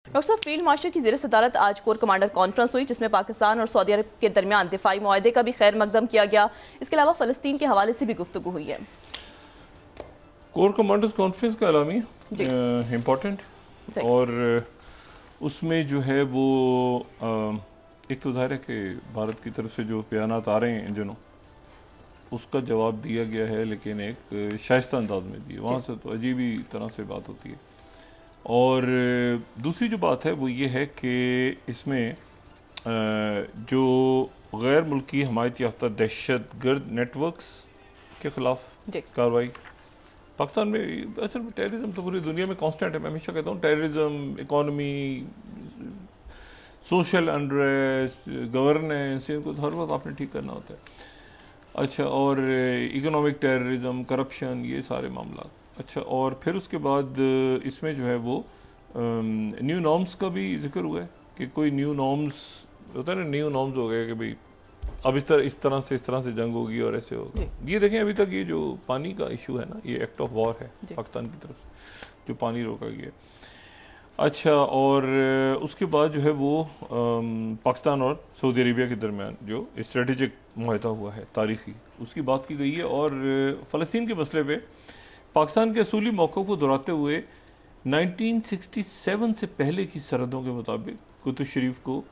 Doctor साहब, field marshal की ज़ेर सदारत आज कोर कमांडर कॉन्फ्रेंस हुई जिसमें पाकिस्तान और सऊदी अरब के दरमियान दिफाई मुआहदे का भी खैर मकदम किया गया। इसके अलावा फ़लस्तीन के हवाले से भी गुफ्तगू हुई है। कोर कमांडर्स कॉन्फ्रेंस का एलामी इम्पोर्टेंट और उसमें जो है वो एक तो ज़ाहिर है कि भारत की तरफ से जो बयानात आ रहे हैं इन दिनों उसका जवाब दिया गया है, लेकिन एक शाइस्ता अंदाज में दिए। वहाँ से तो अजीब ही तरह से बात होती है। और दूसरी जो बात है वो ये है कि इसमें जो गैर मुल्की हमायत याफ्ता दहशत गर्द नेटवर्क्स के ख़िलाफ़ कार्रवाई पाकिस्तान में, असल में टेररिज्म तो पूरी दुनिया में कांस्टेंट है। मैं हमेशा कहता हूँ terrorism, economy, social unrest, governance, इनको हर वक्त आपने ठीक करना होता है। अच्छा, और इकोनॉमिक टेररिज्म, करप्शन, ये सारे मामला। अच्छा, और फिर उसके बाद इसमें जो है वो न्यू नॉर्म्स का भी जिक्र हुआ है कि कोई न्यू नॉर्म्स होता है ना, न्यू नॉर्म्स हो गए कि भाई अब इस तरह से जंग होगी और ऐसे होगा। ये देखें, अभी तक ये जो पानी का इशू है ना, ये एक्ट ऑफ वॉर है पाकिस्तान की तरफ से जो पानी रोका गया। अच्छा, और उसके बाद जो है वो पाकिस्तान और सऊदी अरेबिया के दरमियान जो स्ट्रेटेजिक मुआहदा हुआ है तारीखी, उसकी बात की गई है। और फ़लस्तीन के मसले पे पाकिस्तान के असूली मौक़िफ़ को दोहराते हुए 1967 से पहले की सरहदों के मुताबिक कुतुब शरीफ को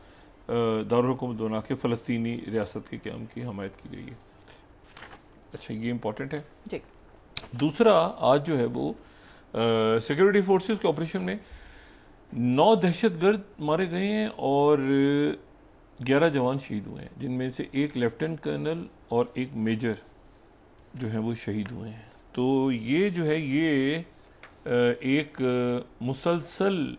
दारुल हुकूमत बना के फ़लस्तीनी रियासत के क़याम की हमायत की गई है। अच्छा, ये इम्पोर्टेंट है जी। दूसरा, आज जो है वो सिक्योरिटी फोर्सेस के ऑपरेशन में 9 दहशतगर्द मारे गए हैं और 11 जवान शहीद हुए हैं, जिनमें से एक लेफ्टिनेंट कर्नल और एक मेजर जो है वो शहीद हुए हैं। तो ये जो है ये एक मुसलसल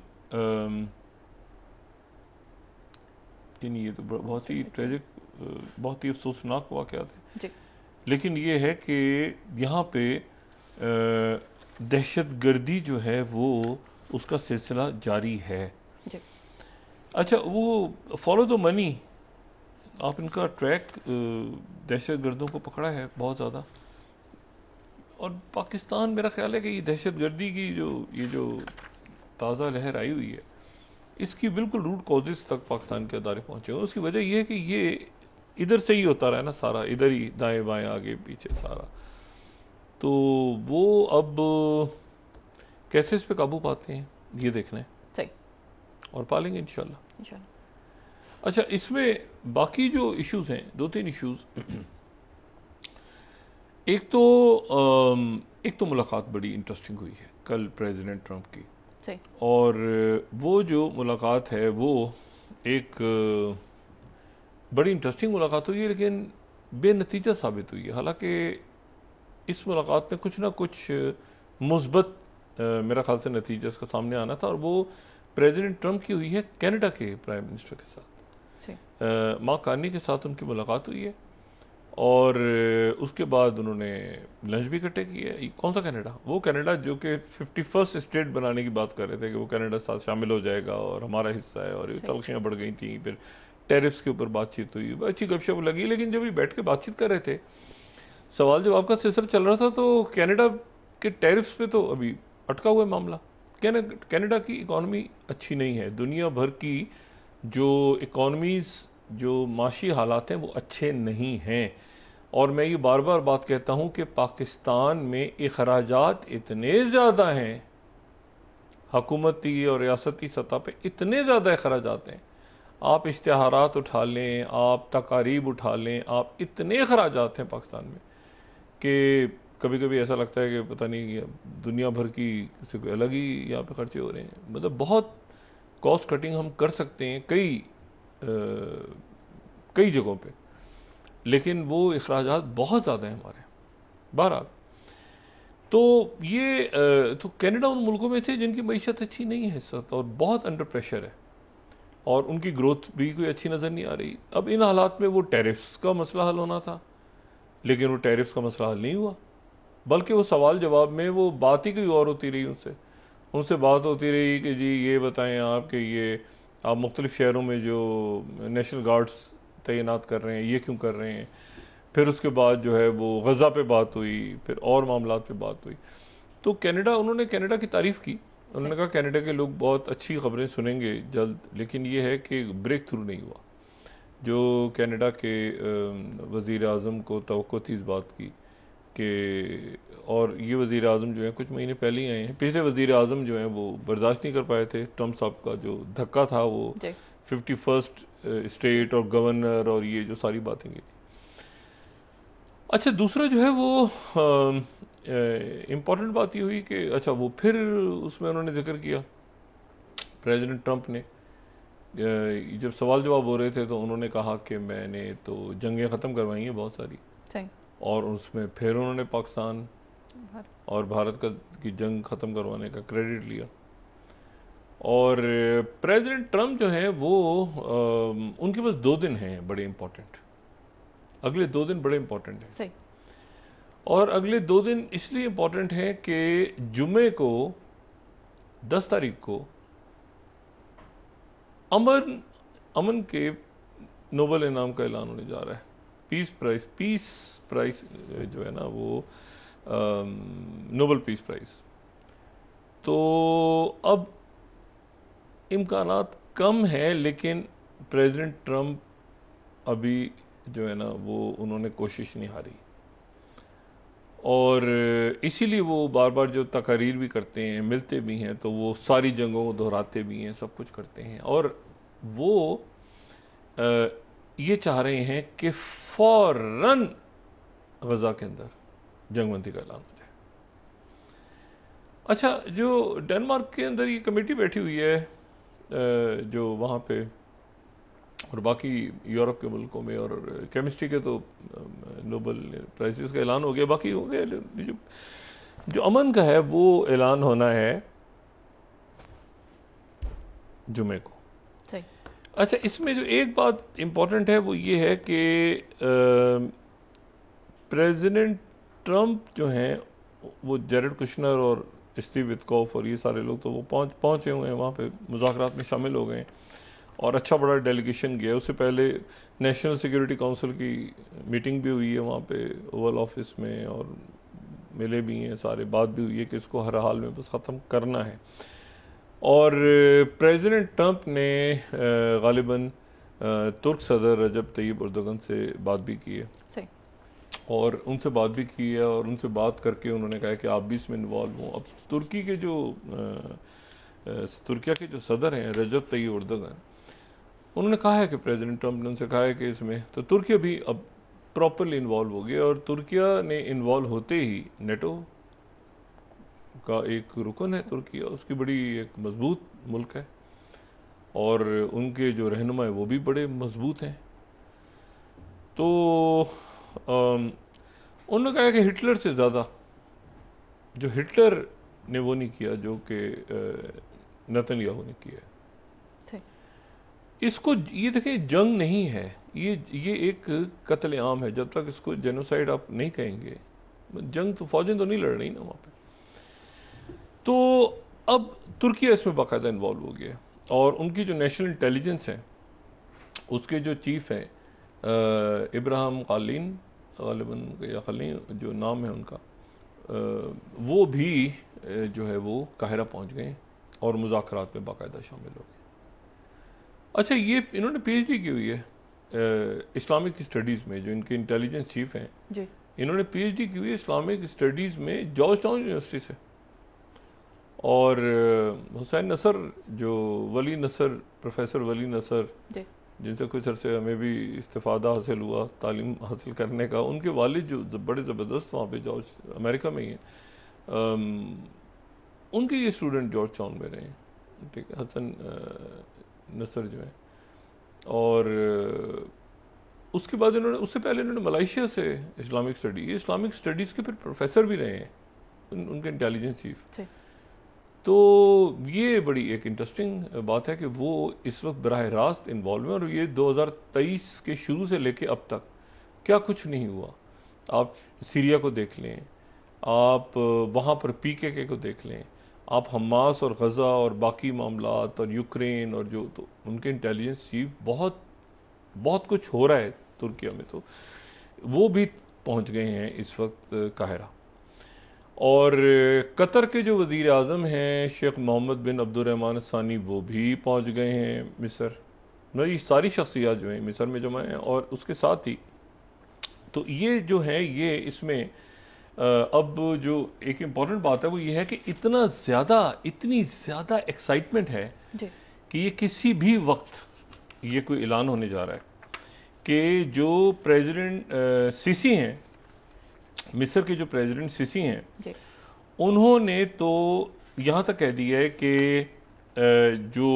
ये तो बहुत ही ट्रेजिक, बहुत ही अफसोसनाक वाक़यात है। लेकिन ये है कि यहाँ पे दहशतगर्दी जो है वो उसका सिलसिला जारी है। अच्छा, वो फॉलो द मनी, आप इनका ट्रैक दहशतगर्दों को पकड़ा है बहुत ज़्यादा। और पाकिस्तान, मेरा ख्याल है कि ये दहशतगर्दी की ये जो ताज़ा लहर आई हुई है, इसकी बिल्कुल रूट कॉजेज़ तक पाकिस्तान के अदारे पहुँचे हुए। उसकी वजह यह है कि ये इधर से ही होता रहा है ना सारा, इधर ही दाएं बाएं आगे पीछे सारा। तो वो अब कैसे इस पे काबू पाते हैं ये देखना है, सही, और पालेंगे इंशाल्लाह। अच्छा, इसमें बाकी जो इश्यूज़ हैं, 2-3 इश्यूज़। एक तो मुलाकात बड़ी इंटरेस्टिंग हुई है कल प्रेसिडेंट ट्रंप की, और वो जो मुलाकात है वो एक बड़ी इंटरेस्टिंग मुलाकात हुई है, लेकिन बेनतीजा साबित हुई है। हालांकि इस मुलाकात में कुछ ना कुछ मुस्बत मेरा ख्याल से नतीजा इसका सामने आना था, और वो प्रेसिडेंट ट्रंप की हुई है कनाडा के प्राइम मिनिस्टर के साथ। मार्क कार्नी के साथ उनकी मुलाकात हुई है और उसके बाद उन्होंने लंच भी इकट्ठे किए। कौन सा कनाडा? वो कनाडा जो कि 51st स्टेट बनाने की बात कर रहे थे कि वो कनाडा साथ शामिल हो जाएगा और हमारा हिस्सा है, और तलखियाँ बढ़ गई थी। फिर टैरिफ्स के ऊपर बातचीत हुई, अच्छी गपशप लगी। लेकिन जब ये बैठ के बातचीत कर रहे थे, सवाल जवाब का सिलसिला चल रहा था, तो कनाडा के टैरिफ्स पे तो अभी अटका हुआ मामला। कनाडा की इकॉनमी अच्छी नहीं है, दुनिया भर की जो इकॉनमीज़, जो माशी हालात हैं वो अच्छे नहीं हैं। और मैं ये बार बार बात कहता हूँ कि पाकिस्तान में अखराजात इतने ज़्यादा हैं, हुकूमती और रियासती सतह पे इतने ज़्यादा अखराजात हैं। आप इश्तिहारात उठा लें, आप तकारीब उठा लें, आप इतने अखराजात हैं पाकिस्तान में कि कभी कभी ऐसा लगता है कि पता नहीं दुनिया भर की किसी को अलग ही यहाँ पे खर्चे हो रहे हैं। मतलब बहुत कॉस्ट कटिंग हम कर सकते हैं कई जगहों पे, लेकिन वो अखराजात बहुत ज़्यादा हैं हमारे। बहरहाल, तो ये तो कनाडा उन मुल्कों में थे जिनकी मईशत अच्छी नहीं है इस वक्त और बहुत अंडर प्रेशर है, और उनकी ग्रोथ भी कोई अच्छी नज़र नहीं आ रही। अब इन हालात में वो टैरिफ्स का मसला हल होना था, लेकिन वो टैरिफ्स का मसला हल नहीं हुआ, बल्कि वो सवाल जवाब में वो बात ही कोई और होती रही। उनसे बात होती रही कि जी ये बताएं आप कि ये आप मुख्तलिफ़ शहरों में जो नेशनल गार्ड्स तैनात कर रहे हैं ये क्यों कर रहे हैं। फिर उसके बाद जो है वो गज़ा पे बात हुई, फिर और मामलात पे बात हुई। तो उन्होंने कनाडा की तारीफ़ की उन्होंने कहा कनाडा के लोग बहुत अच्छी खबरें सुनेंगे जल्द, लेकिन ये है कि ब्रेक थ्रू नहीं हुआ। जो कनाडा के वज़ीर आज़म को तवक्को थी इस बात की कि, और ये वज़ीर आज़म जो है कुछ महीने पहले ही आए हैं, पिछले वज़ीर आज़म जो हैं वो बर्दाश्त नहीं कर पाए थे ट्रम्प साहब का जो धक्का था, वो 51st स्टेट और गवर्नर और ये जो सारी बातें की। अच्छा, दूसरा जो है वो इम्पॉर्टेंट बात ये हुई कि अच्छा वो फिर उसमें उन्होंने जिक्र किया प्रेसिडेंट ट्रंप ने, जब सवाल जवाब हो रहे थे तो उन्होंने कहा कि मैंने तो जंगें ख़त्म करवाई हैं बहुत सारी, और उसमें फिर उन्होंने पाकिस्तान और भारत की जंग ख़त्म करवाने का क्रेडिट लिया। और प्रेसिडेंट ट्रंप जो है वो उनके पास 2 दिन हैं बड़े इम्पोर्टेंट, अगले 2 दिन बड़े इम्पोर्टेंट हैं। और अगले 2 दिन इसलिए इम्पोर्टेंट हैं कि जुमे को 10 तारीख को अमन के नोबेल इनाम का ऐलान होने जा रहा है। पीस प्राइस जो है ना वो नोबेल पीस प्राइस। तो अब इम्कानात कम है, लेकिन प्रेसिडेंट ट्रंप अभी जो है ना वो उन्होंने कोशिश नहीं हारी, और इसीलिए वो बार बार जो तकारीर भी करते हैं, मिलते भी हैं, तो वो सारी जंगों को दोहराते भी हैं, सब कुछ करते हैं, और वो ये चाह रहे हैं कि फौरन गजा के अंदर जंगबंदी का ऐलान हो जाए। अच्छा, जो डेनमार्क के अंदर ये कमेटी बैठी हुई है जो वहाँ पे, और बाकी यूरोप के मुल्कों में, और केमिस्ट्री के तो नोबेल प्राइजेस का ऐलान हो गया, बाकी हो गया, जो अमन का है वो ऐलान होना है जुमे को। अच्छा, इसमें जो एक बात इम्पोर्टेंट है वो ये है कि प्रेसिडेंट ट्रंप जो हैं वो जेरेड कुशनर और स्टीव विटकॉफ और ये सारे लोग तो वो पहुँचे हुए हैं वहाँ पे, मुज़ाकरात में शामिल हो गए हैं, और अच्छा बड़ा डेलीगेशन गया। उससे पहले नेशनल सिक्योरिटी काउंसिल की मीटिंग भी हुई है वहाँ पे ओवल ऑफिस में, और मिले भी हैं सारे, बात भी हुई है कि इसको हर हाल में बस ख़त्म करना है। और प्रेसिडेंट ट्रंप ने गालिबन तुर्क सदर रजब तैयब एर्दोगन से बात भी की है, और उनसे बात भी की है, और उनसे बात करके उन्होंने कहा कि आप भी इसमें इन्वॉल्व हों। अब तुर्की के जो तुर्किया के जो सदर हैं रजब तैयब एर्दोगन, उन्होंने कहा है कि प्रेसिडेंट ट्रंप ने उनसे कहा है कि इसमें तो तुर्किया भी अब प्रॉपरली इन्वॉल्व हो गया, और तुर्किया ने इन्वॉल्व होते ही नेटो का एक रुकन है तुर्किया, उसकी बड़ी एक मजबूत मुल्क है, और उनके जो रहनुमा है वो भी बड़े मजबूत हैं। तो उन्होंने कहा कि हिटलर से ज़्यादा, जो हिटलर ने वो नहीं किया जो कि नेतन्याहू ने किया, इसको ये देखें जंग नहीं है, ये एक कत्ल आम है। जब तक इसको जेनोसाइड आप नहीं कहेंगे, जंग तो फौजें तो नहीं लड़ रही ना वहाँ पे। तो अब तुर्किया इसमें बाकायदा इन्वॉल्व हो गया, और उनकी जो नेशनल इंटेलिजेंस है उसके जो चीफ हैं इब्राहिम कालीन, गालिबन या खलीन जो नाम है उनका, वो भी जो है वो काहिरा पहुँच गए और मुज़ाकरात में बाकायदा शामिल हो गए। अच्छा, ये इन्होंने पीएचडी की हुई है इस्लामिक स्टडीज़ में, जो इनके इंटेलिजेंस चीफ हैं जी, इन्होंने पीएचडी की हुई है इस्लामिक स्टडीज़ में जॉर्ज टाउन यूनिवर्सिटी से। और हुसैन नसर, जो वली नसर, प्रोफेसर वली नसर, जिनसे कुछ अरसे हमें भी इस्तिफ़ादा हासिल हुआ तालीम हासिल करने का, उनके वालिद जो बड़े ज़बरदस्त वहाँ पे जॉर्ज अमेरिका में ही हैं, उनके ये स्टूडेंट जॉर्ज टाउन में रहे हैं, ठीक है, हसन नसर जो है। और उसके बाद इन्होंने, उससे पहले इन्होंने मलेशिया से इस्लामिक स्टडीज़ के फिर प्रोफेसर भी रहे हैं उनके इंटेलिजेंस चीफ। तो ये बड़ी एक इंटरेस्टिंग बात है कि वो इस वक्त बराह रास्त इन्वॉल्व हैं, और ये 2023 के शुरू से लेके अब तक क्या कुछ नहीं हुआ। आप सीरिया को देख लें, आप वहाँ पर पीकेके को देख लें, आप हमास और गज़ा और बाकी मामलात और यूक्रेन और जो, तो उनके इंटेलिजेंस चीफ बहुत कुछ हो रहा है तुर्किया में, तो वो भी पहुँच गए हैं इस वक्त काहिरा। और कतर के जो वज़ीर आज़म हैं शेख मोहम्मद बिन अब्दुर्रहमान सानी, वो भी पहुंच गए हैं मिस्र। ये सारी शख्सियात जो हैं मिस्र में जमा हैं। और उसके साथ ही तो ये जो है ये इसमें अब जो एक इम्पॉर्टेंट बात है वो ये है कि इतनी ज़्यादा एक्साइटमेंट है कि ये किसी भी वक्त ये कोई ऐलान होने जा रहा है कि जो प्रेसिडेंट सीसी हैं, मिस्र के जो प्रेसिडेंट सीसी हैं, उन्होंने तो यहाँ तक कह दिया है कि जो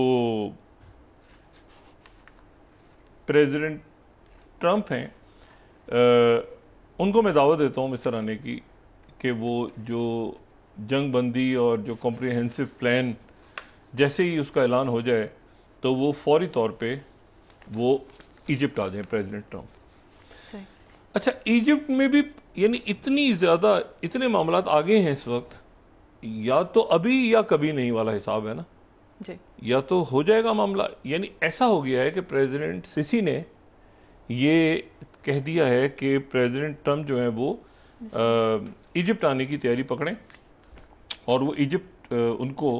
प्रेसिडेंट ट्रंप हैं उनको मैं दावत देता हूँ मिस्र आने की कि वो जो जंग बंदी और जो कॉम्प्रिहेंसिव प्लान जैसे ही उसका ऐलान हो जाए तो वो फौरी तौर पे वो इजिप्ट आ जाए प्रेसिडेंट ट्रंप। अच्छा, इजिप्ट में भी यानी इतने मामलात आगे हैं इस वक्त, या तो अभी या कभी नहीं वाला हिसाब है ना जी। या तो हो जाएगा मामला, यानी ऐसा हो गया है कि प्रेसिडेंट सीसी ने ये कह दिया है कि प्रेसिडेंट ट्रंप जो है वो इजिप्ट आने की तैयारी पकड़ें और वो इजिप्ट उनको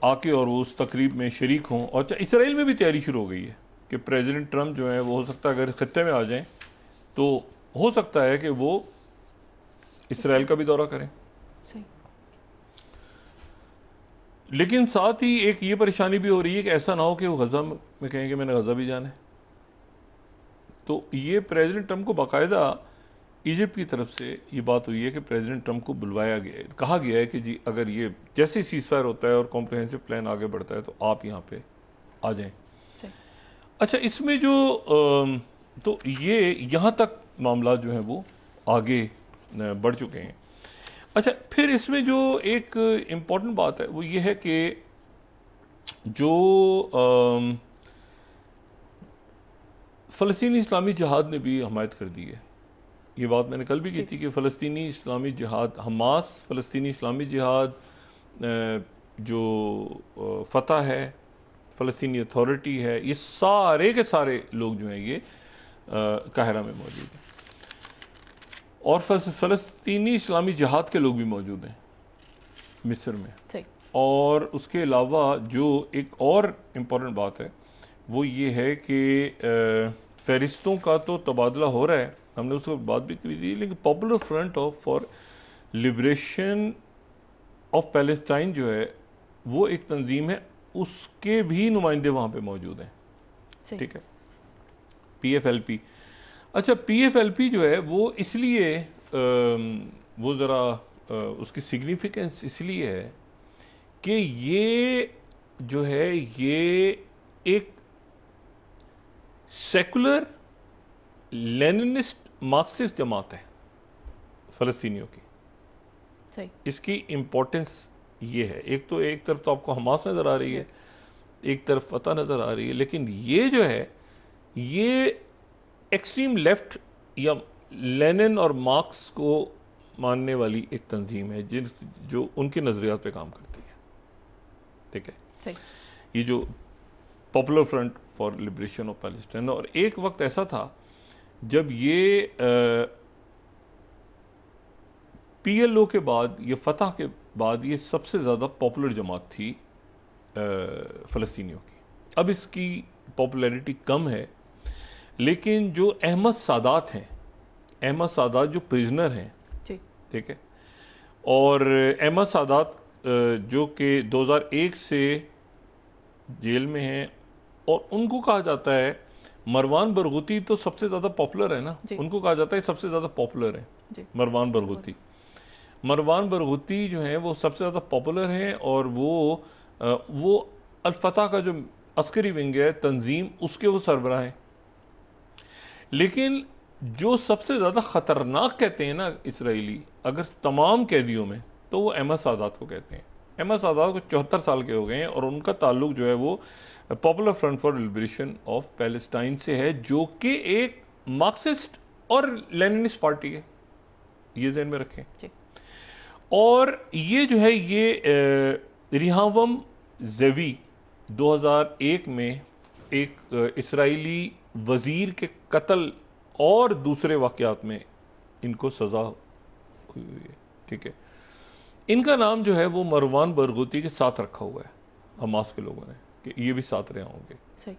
आके और वो उस तकरीब में शरीक हों। और इसराइल में भी तैयारी शुरू हो गई है कि प्रेसिडेंट ट्रंप जो है वो हो सकता है अगर खत्ते में आ जाएं तो हो सकता है कि वो इसराइल का भी दौरा करें। सही। लेकिन साथ ही एक ये परेशानी भी हो रही है कि ऐसा ना हो कि वो गजा में कहें कि मैंने गजा भी जाना है। तो ये प्रेसिडेंट ट्रंप को बाकायदा इजिप्ट की तरफ से ये बात हुई है कि प्रेसिडेंट ट्रंप को बुलवाया गया, कहा गया है कि जी अगर ये जैसे सीज़फायर होता है और कॉम्प्रिहेंसिव प्लान आगे बढ़ता है तो आप यहाँ पे आ जाएं। अच्छा, इसमें जो तो ये यहाँ तक मामला जो है वो आगे बढ़ चुके हैं। अच्छा, फिर इसमें जो एक इम्पॉर्टेंट बात है वो ये है कि जो फ़लस्तीनी इस्लामी जिहाद ने भी हमायत कर दी है। ये बात मैंने कल भी की थी कि फ़लस्तीनी इस्लामी जिहाद, हमास, फ़लस्तीनी इस्लामी जिहाद, जो फ़तह है, फ़लस्तीनी अथॉरिटी है, ये सारे के सारे लोग जो हैं ये काहिरा में मौजूद हैं और फ़लस्तीनी इस्लामी जिहाद के लोग भी मौजूद हैं मिस्र में। और उसके अलावा जो एक और इम्पॉर्टेंट बात है वो ये है कि फ़हरिस्तों का तो तबादला हो रहा है, हमने उसको बात भी की थी, लेकिन popular front for liberation of Palestine जो है वो एक तंजीम है, उसके भी नुमाइंदे वहाँ पे मौजूद हैं। ठीक है, PFLP। अच्छा, PFLP जो है वो इसलिए वो ज़रा उसकी सिग्निफिकेंस इसलिए है कि ये जो है ये एक सेकुलर लेनिनिस्ट मार्क्सिस्ट जमात है फ़लस्तीनियों की। सही। इसकी इम्पोर्टेंस ये है, एक तरफ तो आपको हमास नज़र आ रही है, एक तरफ फतह नज़र आ रही है, लेकिन ये जो है ये एक्सट्रीम लेफ्ट या लेनिन और मार्क्स को मानने वाली एक तंजीम है जो उनके नज़रियात पे काम करती है। ठीक है, ये जो popular front for liberation of Palestine, और एक वक्त ऐसा था जब ये PLO के बाद, ये फतह के बाद ये सबसे ज़्यादा पॉपुलर जमात थी फ़लस्तीनियों की। अब इसकी पॉपुलैरिटी कम है, लेकिन जो अहमद सादात हैं, अहमद सादात जो प्रिजनर हैं, ठीक है, और अहमद सादात जो कि 2001 से जेल में हैं, और उनको कहा जाता है, मरवान बरगुती तो सबसे ज़्यादा पॉपुलर है ना, उनको कहा जाता है सबसे ज़्यादा पॉपुलर है मरवान बरगुती। मरवान बरगुती जो है वो सबसे ज़्यादा पॉपुलर हैं और वो अल-फतह का जो अस्करी विंग है तंजीम, उसके वो सरबराह हैं। लेकिन जो सबसे ज़्यादा ख़तरनाक कहते हैं ना इसराइली, अगर तमाम कैदियों में, तो वो अहमद सादात को कहते हैं। अहमद सादात को 74 साल के हो गए हैं और उनका ताल्लुक जो है वो popular front for liberation of Palestine से है, जो कि एक मार्क्सिस्ट और लेनिनिस्ट पार्टी है, ये ज़हन में रखें। और ये जो है ये रिहावम ज़ेवी 2001 में एक इसराइली वज़ीर के कत्ल और दूसरे वाक़यात में इनको सज़ा हुई है। ठीक है, इनका नाम जो है वो मरवान बरगूती के साथ रखा हुआ है हमास के लोगों ने कि ये भी साथ रहे होंगे। सही।